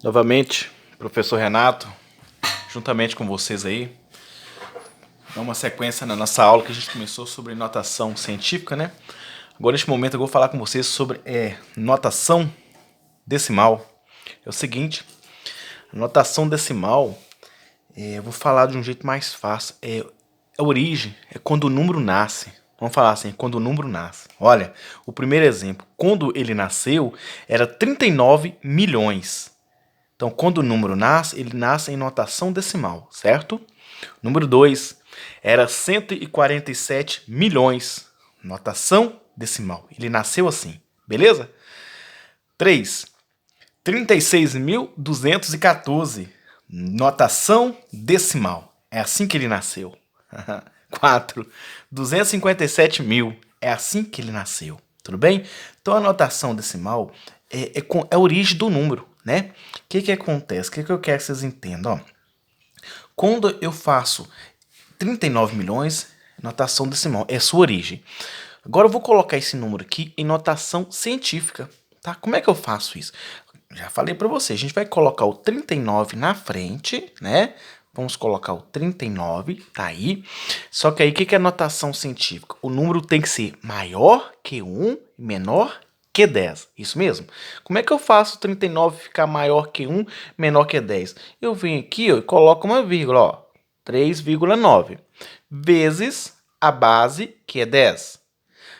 Novamente, professor Renato, juntamente com vocês aí, dá uma sequência na nossa aula que a gente começou sobre notação científica, né? Agora, neste momento, eu vou falar com vocês sobre notação decimal. É o seguinte, a notação decimal, eu vou falar de um jeito mais fácil. A origem é quando o número nasce. Vamos falar assim, quando o número nasce. Olha, o primeiro exemplo, quando ele nasceu, era 39 milhões. Então, quando o número nasce, ele nasce em notação decimal, certo? Número 2 era 147 milhões, notação decimal. Ele nasceu assim, beleza? 3, 36.214, notação decimal. É assim que ele nasceu. 4, 257 mil. É assim que ele nasceu. Tudo bem? Então, a notação decimal é a origem do número, né? O que acontece? O que eu quero que vocês entendam? Ó, quando eu faço 39 milhões, notação decimal, é sua origem. Agora eu vou colocar esse número aqui em notação científica, tá? Como é que eu faço isso? Já falei para você, a gente vai colocar o 39 na frente, né? Vamos colocar o 39, tá aí. Só que aí, o que é notação científica? O número tem que ser maior que 1 e menor que 10. Isso mesmo? Como é que eu faço o 39 ficar maior que 1, menor que 10? Eu venho aqui ó, e coloco uma vírgula, ó, 3,9, vezes a base, que é 10.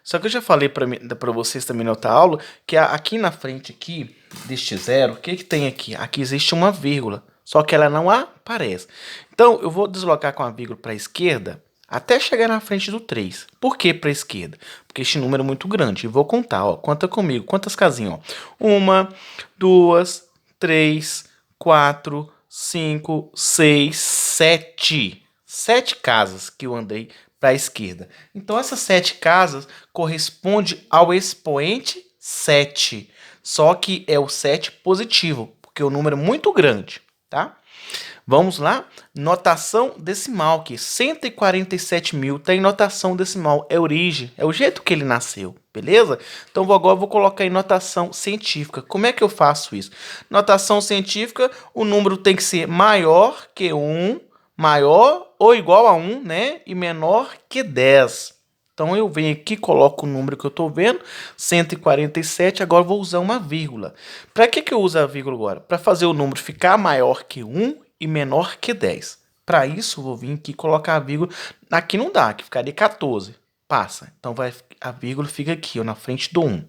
Só que eu já falei para vocês também na outra aula, que aqui na frente aqui, deste zero, o que tem aqui? Aqui existe uma vírgula, só que ela não aparece. Então, eu vou deslocar com a vírgula para a esquerda, até chegar na frente do 3. Por que para a esquerda? Porque este número é muito grande. E vou contar, ó. Conta comigo. Quantas casinhas, ó? 1, 2, 3, 4, 5, 6, 7. 7 casas que eu andei para a esquerda. Então, essas 7 casas correspondem ao expoente 7. Só que é o 7 positivo, porque o número é muito grande, tá? Vamos lá? Notação decimal, que 147 mil tem notação decimal. É origem, é o jeito que ele nasceu, beleza? Então, agora eu vou colocar em notação científica. Como é que eu faço isso? Notação científica, o número tem que ser maior que 1, maior ou igual a 1, né? E menor que 10. Então, eu venho aqui, coloco o número que eu estou vendo, 147, agora eu vou usar uma vírgula. Para que eu uso a vírgula agora? Para fazer o número ficar maior que 1 e menor que 10. Para isso, eu vou vir aqui e colocar a vírgula. Aqui não dá, aqui ficaria 14. Passa. Então, a vírgula fica aqui, ó, na frente do 1.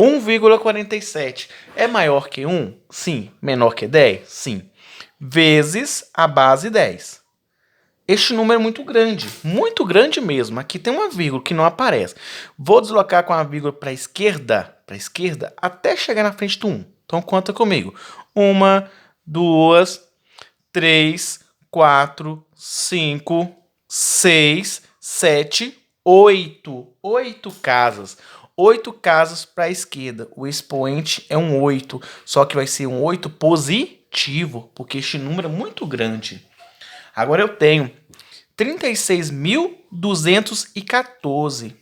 1,47 é maior que 1? Sim. Menor que 10? Sim. Vezes a base 10. Este número é muito grande mesmo. Aqui tem uma vírgula que não aparece. Vou deslocar com a vírgula para a esquerda, até chegar na frente do 1. Então, conta comigo. 1, 2, 3, 4, 5, 6, 7, 8. 8 casas. 8 casas para a esquerda. O expoente é um 8, só que vai ser um 8 positivo, porque este número é muito grande. Agora eu tenho 36.214.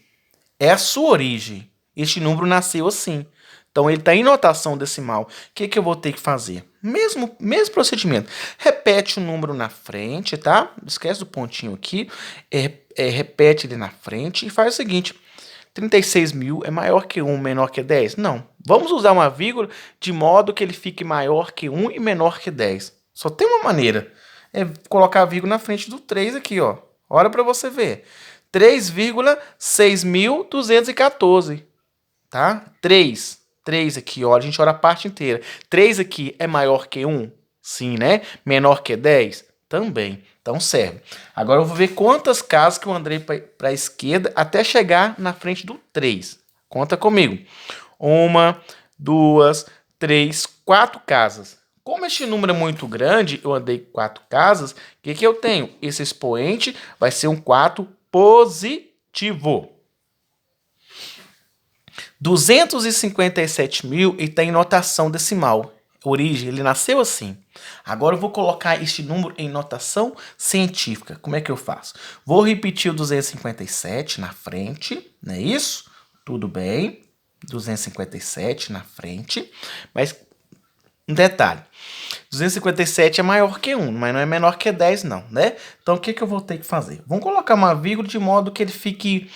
É a sua origem. Este número nasceu assim. Então, ele está em notação decimal. O que eu vou ter que fazer? Mesmo procedimento. Repete o número na frente, tá? Esquece do pontinho aqui. Repete ele na frente e faz o seguinte. 36 mil é maior que 1, menor que 10? Não. Vamos usar uma vírgula de modo que ele fique maior que 1 e menor que 10. Só tem uma maneira. É colocar a vírgula na frente do 3 aqui, ó. Olha para você ver. 3,6.214, tá? 3 aqui, ó. A gente olha a parte inteira. 3 aqui é maior que 1? Sim, né? Menor que 10? Também. Então, serve. Agora eu vou ver quantas casas que eu andei para a esquerda até chegar na frente do 3. Conta comigo. 1, 2, 3, 4 casas. Como este número é muito grande, eu andei 4 casas, o que eu tenho? Esse expoente vai ser um 4 positivo. 257 mil e está em notação decimal. Origem, ele nasceu assim. Agora eu vou colocar este número em notação científica. Como é que eu faço? Vou repetir o 257 na frente, não é isso? Tudo bem. 257 na frente. Mas Um detalhe. 257 é maior que 1, mas não é menor que 10 não, né? Então, o que eu vou ter que fazer? Vamos colocar uma vírgula de modo que ele fique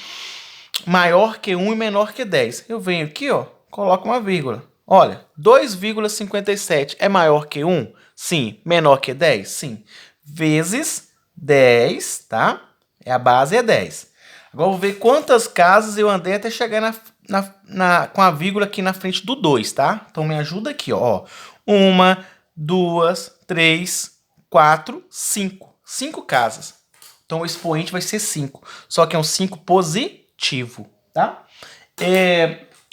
maior que 1 e menor que 10. Eu venho aqui, ó, coloco uma vírgula. Olha, 2,57 é maior que 1? Sim. Menor que 10? Sim. Vezes 10, tá? A base é 10. Agora, eu vou ver quantas casas eu andei até chegar com a vírgula aqui na frente do 2, tá? Então, me ajuda aqui, ó. 1, 2, 3, 4, 5. 5 casas. Então, o expoente vai ser 5. Só que é um 5 positivo, tá?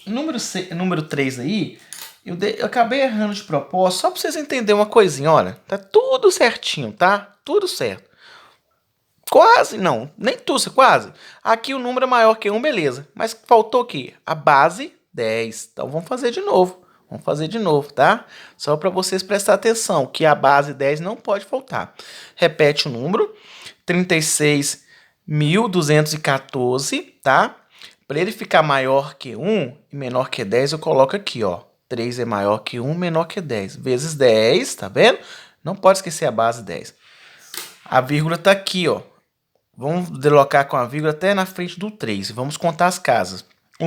Número 3 aí, eu acabei errando de propósito, só para vocês entenderem uma coisinha, olha. Tá tudo certinho, tá? Tudo certo. Quase, não, nem tudo, quase. Aqui o número é maior que 1, beleza. Mas faltou o quê? A base 10. Então, vamos fazer de novo. Vamos fazer de novo, tá? Só para vocês prestar atenção, que a base 10 não pode faltar. Repete o número. 36.214, tá? Para ele ficar maior que 1 e menor que 10, eu coloco aqui, ó. 3 é maior que 1, menor que 10. Vezes 10, tá vendo? Não pode esquecer a base 10. A vírgula tá aqui, ó. Vamos deslocar com a vírgula até na frente do 3. Vamos contar as casas. 1,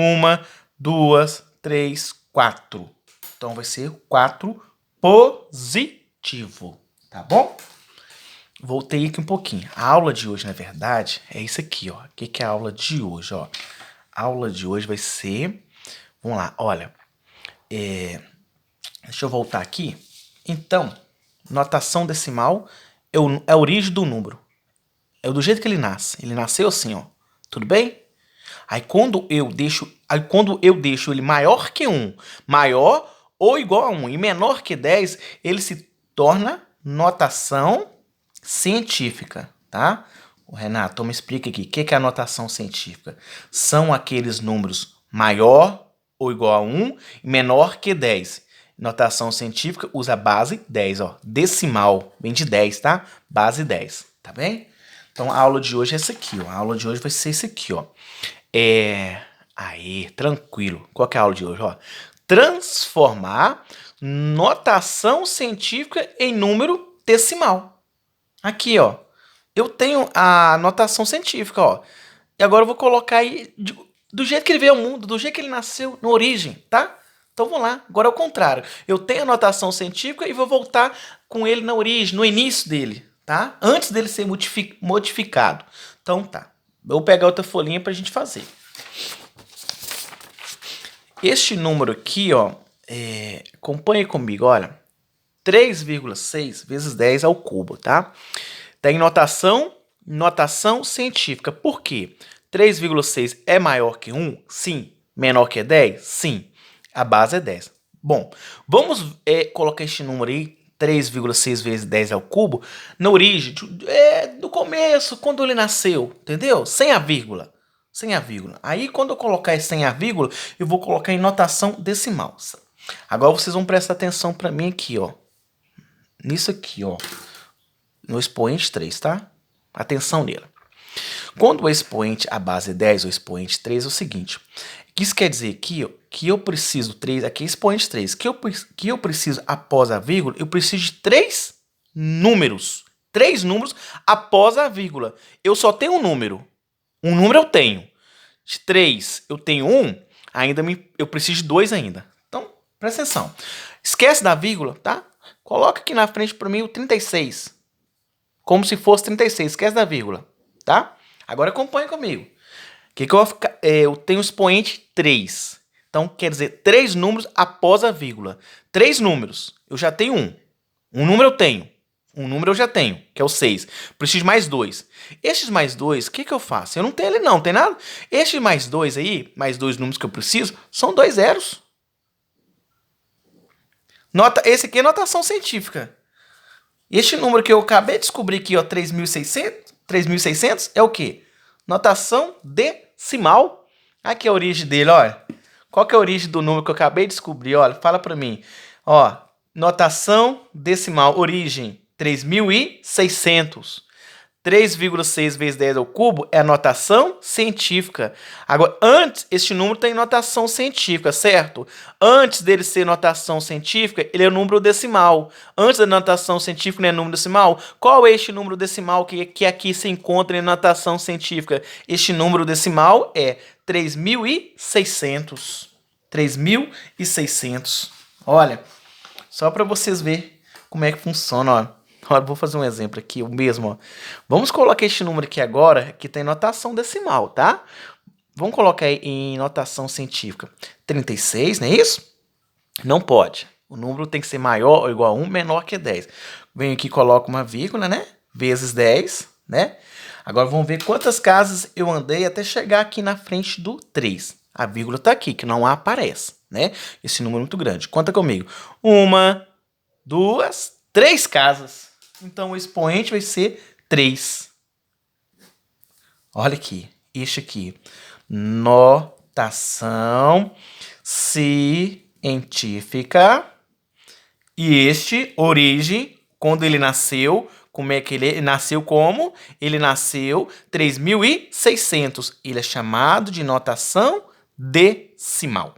2, 3, 4. Então, vai ser 4 positivo, tá bom? Voltei aqui um pouquinho. A aula de hoje, na verdade, é isso aqui, ó. O que é a aula de hoje, ó? A aula de hoje vai ser... Vamos lá, olha. Deixa eu voltar aqui. Então, notação decimal é a origem do número. É do jeito que ele nasce. Ele nasceu assim, ó. Tudo bem? Aí quando eu deixo ele maior que 1, maior ou igual a 1 e menor que 10, ele se torna notação científica, tá? O Renato, me explica aqui. O que é a notação científica? São aqueles números maior ou igual a 1 e menor que 10. Notação científica usa a base 10, ó. Decimal, vem de 10, tá? Base 10, tá bem? Então, a aula de hoje é essa aqui, ó. A aula de hoje vai ser isso aqui, ó. Aí, tranquilo. Qual que é a aula de hoje, ó? Transformar notação científica em número decimal. Aqui, ó. Eu tenho a notação científica, ó. E agora eu vou colocar aí do jeito que ele veio ao mundo, do jeito que ele nasceu, na origem, tá? Então, vamos lá. Agora é o contrário. Eu tenho a notação científica e vou voltar com ele na origem, no início dele, tá? Antes dele ser modificado. Então, tá. Eu vou pegar outra folhinha pra gente fazer. Este número aqui, ó, acompanhe comigo, olha. 3,6 vezes 10 ao cubo, tá? Tem notação científica. Por quê? 3,6 é maior que 1? Sim. Menor que 10? Sim. A base é 10. Bom, vamos colocar este número aí, 3,6 vezes 10 ao cubo, na origem, do começo, quando ele nasceu, entendeu? Sem a vírgula. Sem a vírgula. Aí, quando eu colocar sem a vírgula, eu vou colocar em notação decimal. Agora, vocês vão prestar atenção para mim aqui, ó. Nisso aqui, ó. No expoente 3, tá? Atenção nele. Quando o expoente, a base é 10, o expoente 3 é o seguinte. Isso quer dizer aqui, ó, que eu preciso 3, aqui é expoente 3, que eu preciso após a vírgula, eu preciso de 3 números. 3 números após a vírgula. Eu só tenho um número. Um número eu tenho. De 3 eu tenho 1, eu preciso de 2 ainda. Então, presta atenção. Esquece da vírgula, tá? Coloca aqui na frente para mim o 36. Como se fosse 36, esquece da vírgula, tá? Agora acompanha comigo. Que eu vou ficar? Eu tenho o expoente 3. Então, quer dizer, 3 números após a vírgula. 3 números. Eu já tenho 1. Um número eu tenho. Um número eu já tenho, que é o 6. Preciso de mais 2. Estes mais 2, o que eu faço? Eu não tenho ele não, tem nada? Estes mais 2 aí, mais 2 números que eu preciso, são 2 zeros. Esse aqui é notação científica. Este número que eu acabei de descobrir aqui, ó, 3.600, é o quê? Notação decimal. Aqui é a origem dele, olha. Qual que é a origem do número que eu acabei de descobrir? Olha, fala para mim. Ó, notação decimal, origem 3.600. 3,6 vezes 10 ao cubo é a notação científica. Agora, antes, este número tem notação científica, certo? Antes dele ser notação científica, ele é número decimal. Antes da notação científica, não é número decimal. Qual é este número decimal que aqui se encontra em notação científica? Este número decimal é 3.600. 3.600. Olha, só para vocês verem como é que funciona, ó. Olha, vou fazer um exemplo aqui, o mesmo, ó. Vamos colocar este número aqui agora, que tem notação decimal, tá? Vamos colocar aí em notação científica. 36, não é isso? Não pode. O número tem que ser maior ou igual a 1, menor que 10. Venho aqui e coloco uma vírgula, né? Vezes 10, né? Agora vamos ver quantas casas eu andei até chegar aqui na frente do 3. A vírgula está aqui, que não aparece, né? Esse número é muito grande. Conta comigo. 1, 2, 3 casas. Então, o expoente vai ser 3. Olha aqui. Este aqui. Notação científica. E este, origem, quando ele nasceu, como é que ele nasceu como? Ele nasceu 3.600. Ele é chamado de notação decimal.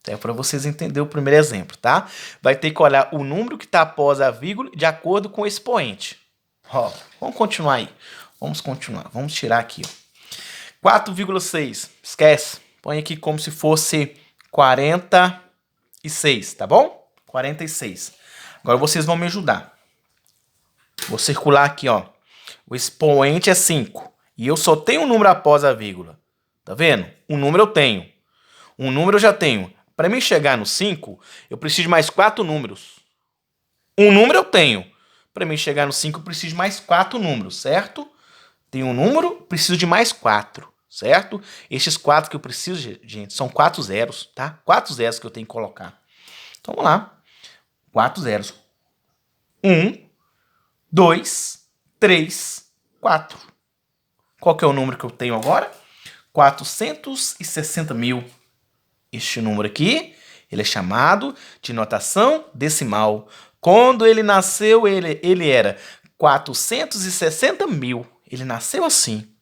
É para vocês entenderem o primeiro exemplo, tá? Vai ter que olhar o número que está após a vírgula de acordo com o expoente. Ó, vamos continuar aí. Vamos continuar. Vamos tirar aqui, ó. 4,6. Esquece. Põe aqui como se fosse 46, tá bom? 46. Agora vocês vão me ajudar. Vou circular aqui, ó. O expoente é 5. E eu só tenho um número após a vírgula. Tá vendo? Um número eu tenho. Um número eu já tenho. Para mim chegar no 5, eu preciso de mais 4 números. Um número eu tenho. Para mim chegar no 5, eu preciso de mais 4 números, certo? Tenho um número, preciso de mais 4, certo? Estes 4 que eu preciso, gente, são 4 zeros, tá? 4 zeros que eu tenho que colocar. Então, vamos lá. 4 zeros. 1, 2, 3, 4. Qual que é o número que eu tenho agora? 460 mil. Este número aqui, ele é chamado de notação decimal. Quando ele nasceu, ele era 460 mil. Ele nasceu assim.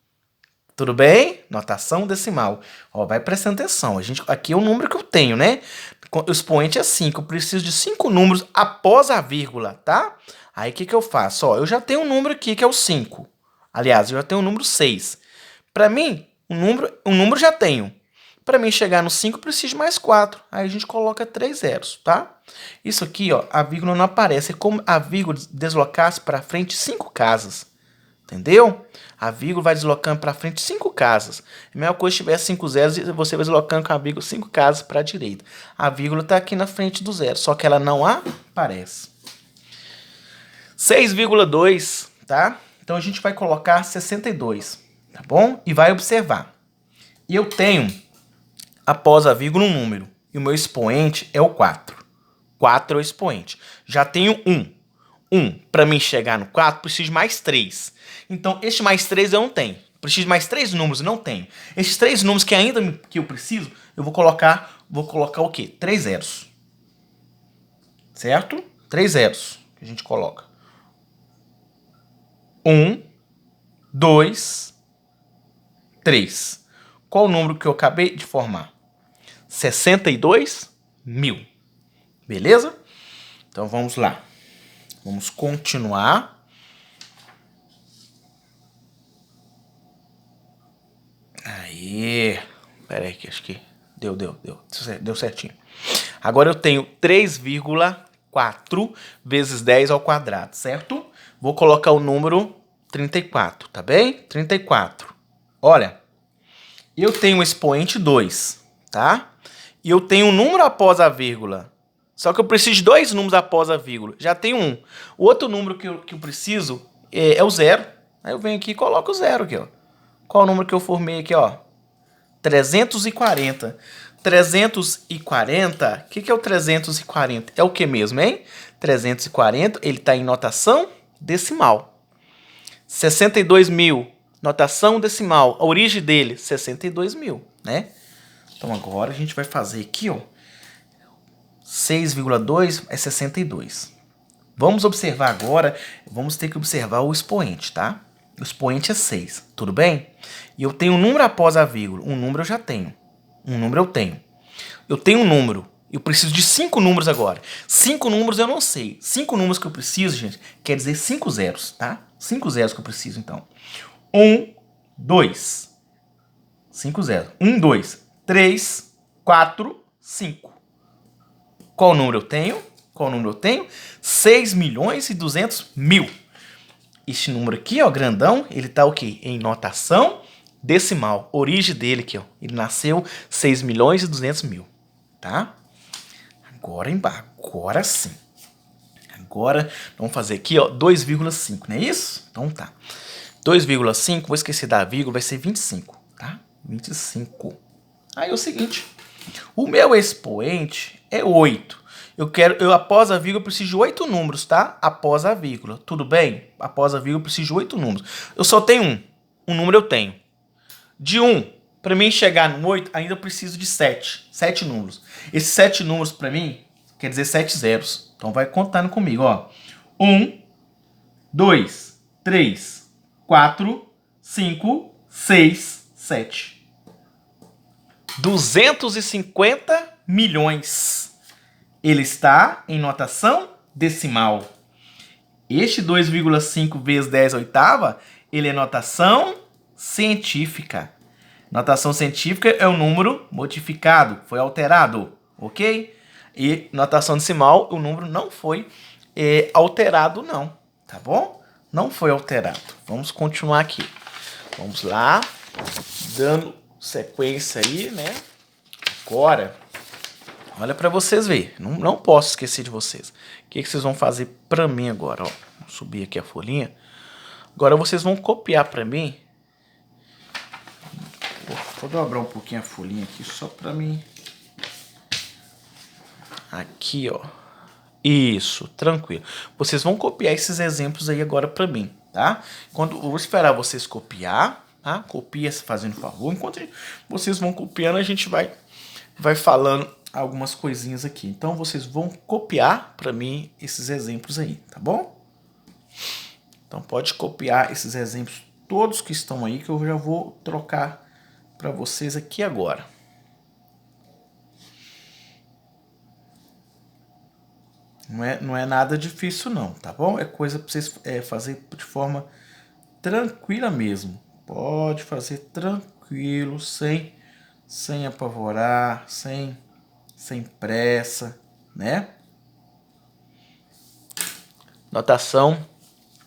Tudo bem? Notação decimal. Ó, vai prestando atenção. Aqui é o número que eu tenho, né? O expoente é 5. Eu preciso de 5 números após a vírgula, tá? Aí, o que eu faço? Ó, eu já tenho um número aqui, que é o 5. Aliás, eu já tenho o número 6. Para mim, um número já tenho. Para mim chegar no 5, eu preciso de mais 4. Aí a gente coloca 3 zeros, tá? Isso aqui, ó, a vírgula não aparece. É como a vírgula deslocasse para frente 5 casas. Entendeu? A vírgula vai deslocando para frente 5 casas. É a mesma coisa se tiver 5 zeros, você vai deslocando com a vírgula 5 casas para a direita. A vírgula está aqui na frente do zero, só que ela não aparece. 6,2, tá? Então a gente vai colocar 62, tá bom? E vai observar. E eu tenho após a vírgula um número. E o meu expoente é o 4. 4 é o expoente. Já tenho 1. 1. Para mim chegar no 4, preciso de mais 3. Então, este mais 3 eu não tenho. Preciso de mais 3 números, eu não tenho. Esses 3 números que ainda que eu preciso, eu vou colocar o quê? 3 zeros. Certo? 3 zeros que a gente coloca. 1, 2, 3. Qual o número que eu acabei de formar? 62 mil. Beleza? Então vamos lá. Vamos continuar. Aí. Pera aí que acho que deu certinho. Agora eu tenho 3,4 vezes 10 ao quadrado, certo? Vou colocar o número 34, tá bem? 34. Olha, eu tenho o expoente 2, tá? E eu tenho um número após a vírgula. Só que eu preciso de 2 números após a vírgula. Já tenho um. O outro número que eu preciso é o 0. Aí eu venho aqui e coloco o 0 aqui, ó. Qual o número que eu formei aqui, ó? 340. 340, o que é o 340? É o que mesmo, hein? 340, ele está em notação decimal. 62 mil, notação decimal. A origem dele, 62 mil, né? Então agora a gente vai fazer aqui, ó. 6,2 é 62. Vamos observar agora, vamos ter que observar o expoente, tá? O expoente é 6, tudo bem? E eu tenho um número após a vírgula. Um número eu já tenho. Um número eu tenho. Eu tenho um número. Eu preciso de 5 números agora. 5 números eu não sei. 5 números que eu preciso, gente, quer dizer 5 zeros, tá? 5 zeros que eu preciso, então. 1, 2. 5 zeros. 1, 2, 3, 4, 5. Qual número eu tenho? Qual número eu tenho? 6.200.000. Este número aqui, ó, grandão, ele tá o quê? Em notação decimal. Origem dele aqui, ó. Ele nasceu 6.200.000, tá? Agora embaixo. Agora sim. Agora, vamos fazer aqui, ó, 2,5, não é isso? Então tá. 2,5, vou esquecer da vírgula, vai ser 25, tá? 25. Aí é o seguinte, o meu expoente é 8. Após a vírgula, eu preciso de 8 números, tá? Após a vírgula, tudo bem? Após a vírgula, eu preciso de 8 números. Eu só tenho um. Um número eu tenho. De 1, para mim chegar no 8, ainda eu preciso de 7. 7 números. Esses 7 números, para mim, quer dizer 7 zeros. Então, vai contando comigo, ó. 1, 2, 3, 4, 5, 6, 7. 250 milhões. Ele está em notação decimal. Este 2,5 vezes 10 oitava, ele é notação científica. Notação científica é um número modificado, foi alterado, ok? E notação decimal, o número não foi alterado não, tá bom? Não foi alterado. Vamos continuar aqui. Vamos lá, dando sequência aí, né? Agora, olha para vocês verem. Não posso esquecer de vocês. O que vocês vão fazer para mim agora? Ó, vou subir aqui a folhinha. Agora vocês vão copiar para mim. Vou dobrar um pouquinho a folhinha aqui só para mim. Aqui, ó. Isso, tranquilo. Vocês vão copiar esses exemplos aí agora para mim, tá? Eu vou esperar vocês copiar, tá? Copia fazendo favor. Enquanto vocês vão copiando, a gente vai falando algumas coisinhas aqui. Então, vocês vão copiar para mim esses exemplos aí, tá bom? Então, pode copiar esses exemplos todos que estão aí, que eu já vou trocar para vocês aqui agora. Não é nada difícil não, tá bom? É coisa para vocês fazer de forma tranquila mesmo. Pode fazer tranquilo, sem apavorar, sem pressa, né? Notação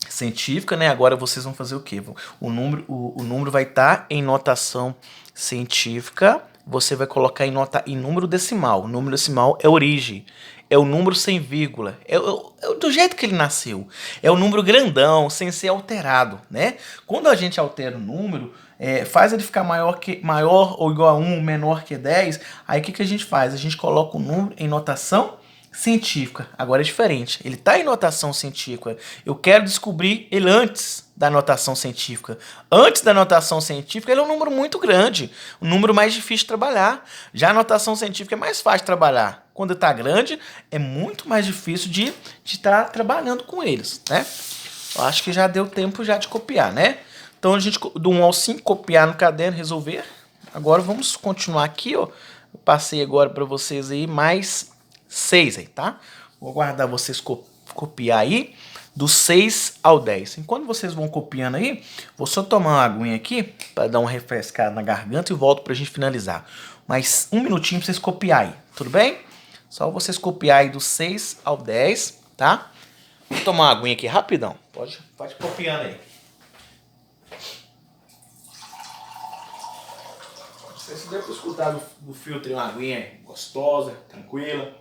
científica, né? Agora vocês vão fazer o quê? O número vai estar em notação científica. Você vai colocar em número decimal. O número decimal é origem. É o número sem vírgula. É do jeito que ele nasceu. É o número grandão, sem ser alterado, né? Quando a gente altera o número, faz ele ficar maior ou igual a 1, menor que 10. Aí o que a gente faz? A gente coloca o número em notação científica. Agora é diferente. Ele está em notação científica. Eu quero descobrir ele antes da notação científica. Antes da notação científica, ele é um número muito grande. Um número mais difícil de trabalhar. Já a notação científica é mais fácil de trabalhar. Quando está grande, é muito mais difícil de estar trabalhando com eles, né? Eu acho que já deu tempo já de copiar, né? Então, a gente do 1 ao 5, copiar no caderno, resolver. Agora, vamos continuar aqui, ó. Eu passei agora para vocês aí mais 6 aí, tá? Vou aguardar vocês copiar aí do 6 ao 10. Enquanto vocês vão copiando aí, vou só tomar uma aguinha aqui para dar uma refrescada na garganta e volto pra gente finalizar. Mais um minutinho pra vocês copiar aí, tudo bem? Só vocês copiar aí do 6 ao 10, tá? Vou tomar uma aguinha aqui rapidão. Pode copiando aí. Vocês devem escutar do filtro uma aguinha gostosa, tranquila.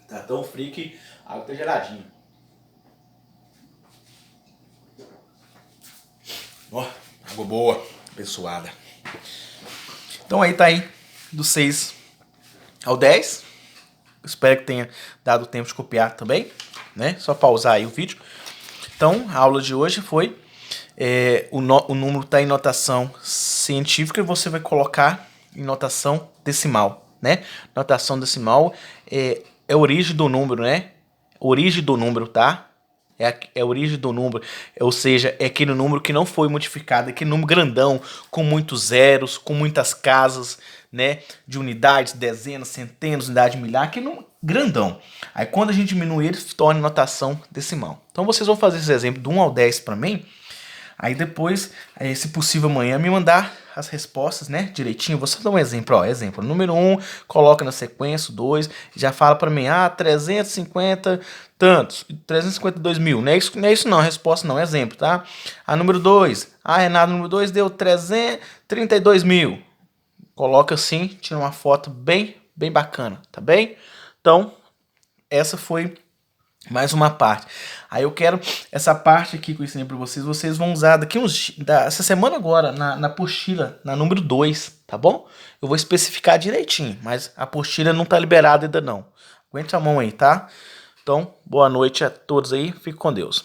Tá tão frio que a água tá geladinha. Ó, água boa, abençoada. Então aí tá aí, do 6 ao 10. Espero que tenha dado tempo de copiar também, né? Só pausar aí o vídeo. Então, a aula de hoje foi... o número tá em notação científica e você vai colocar em notação decimal, né? Notação decimal é a origem do número, né? Origem do número, tá? É a origem do número, ou seja, é aquele número que não foi modificado, aquele número grandão, com muitos zeros, com muitas casas, né, de unidades, dezenas, centenas, unidade milhar, aquele número grandão. Aí quando a gente diminui ele, se torna notação decimal. Então vocês vão fazer esse exemplo do 1 ao 10 para mim, aí depois, se possível amanhã, me mandar as respostas, né, direitinho. Vou só dar um exemplo, ó, exemplo, número 1, coloca na sequência, o 2, já fala para mim, 350 tantos, 352 mil, não é isso não, a resposta não, exemplo, tá? Número 2, Renato, número 2 deu 332 mil, coloca assim, tira uma foto bem bacana, tá bem? Então, essa foi mais uma parte. Aí eu quero essa parte aqui que eu ensinei para vocês. Vocês vão usar daqui essa semana agora, na apostila, na número 2, tá bom? Eu vou especificar direitinho, mas a apostila não tá liberada ainda não. Aguente a mão aí, tá? Então, boa noite a todos aí. Fique com Deus.